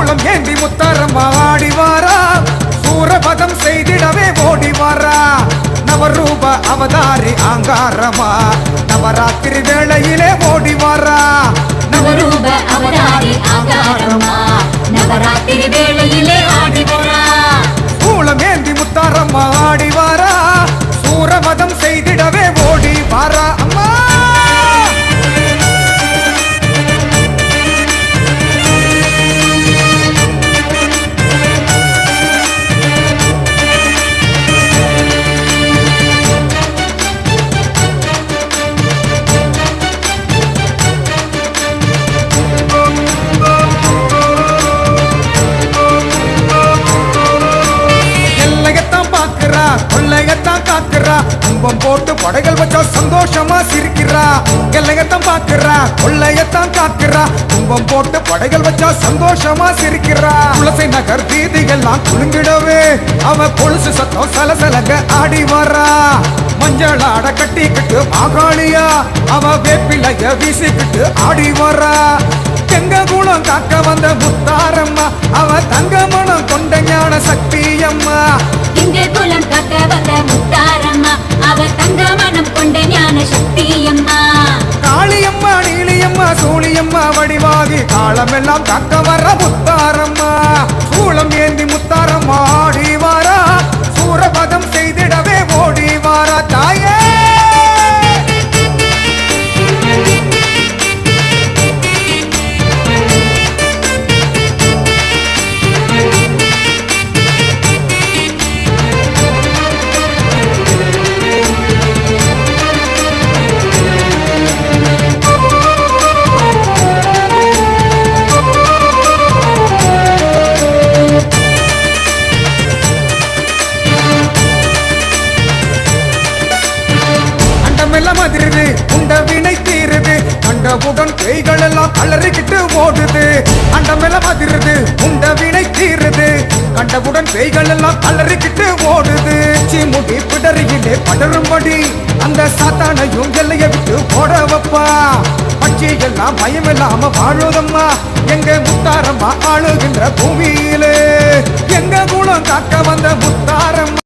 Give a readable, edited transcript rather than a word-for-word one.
சூளம் ஏந்தி முத்தாரம்மா ஆடி வாரா சூரபதம் செய்திடவே ஓடி வாரா நவரூப அவதாரி ஆங்காரமா நவராத்திரி வேளையிலே ஓடி வாரா நவரூப அவதாரி ஆங்காரமா நவராத்திரி வேளையிலே ஆடி வாரா சூளம் ஏந்தி முத்தாரம்மா ஆடி வாரா சூரபதம் செய்திடவே ஓடி வாரா அம்மா கொள்ளையத்தான் காக்குறா கும்பம் போட்டு படைகள் வச்சா சந்தோஷமா சிரிக்கிறா எல்லையத்தான் பாக்குறா கொள்ளையத்தான் காக்குறா கும்பம் போட்டு படைகள் வச்சா சந்தோஷமா சிரிக்கிறா துளசி நகர் வீதிகள்லாம் குலுங்கிடவே அவ கொலுசு சத்தம் சலசலங்க ஆடி வரா மஞ்சளாட கட்டிக்கிட்டு மாகாளியா அவ வேப்பிலைய வீசிக்கிட்டு ஆடி வரா எங்க குணம் காக்க வந்த முத்தாரம்மா அவ தங்க மனம் கொண்ட ஞான சக்தி அம்மா எங்க குலம் காக்க வந்த முத்தாரம்மா அவ தங்க மனம் கொண்ட ஞான சக்தி அம்மா காளியம்மா நீலியம்மா சூழியம்மா வடிவாகி காலமெல்லாம் காக்க வர முத்தாரம்மா சூளம் ஏந்தி முத்தாரம்மா ஆடி வாரா சூரபதம் செய்திடவே ஓடி வாரா தாயே மதிருது உண்ட வினை தீருது கண்டவுடன் கைகள் எல்லாம் அலறிக்கிட்டு ஓடுது அண்டமெல்லாம் மதிருது உண்ட வினை தீருது கண்டவுடன் கைகள் எல்லாம் அலறிக்கிட்டு ஓடுது சீமுடி பிடரியிலே படரும்படி அந்த சாத்தானையும் எல்லையை விட்டு ஓட வைப்பா பட்சி எல்லாம் பயமில்லாம வாழுதம்மா எங்க முத்தாரம்மா ஆளுகின்ற பூமியிலே எங்க குணம் காக்க வந்த முத்தாரம்மா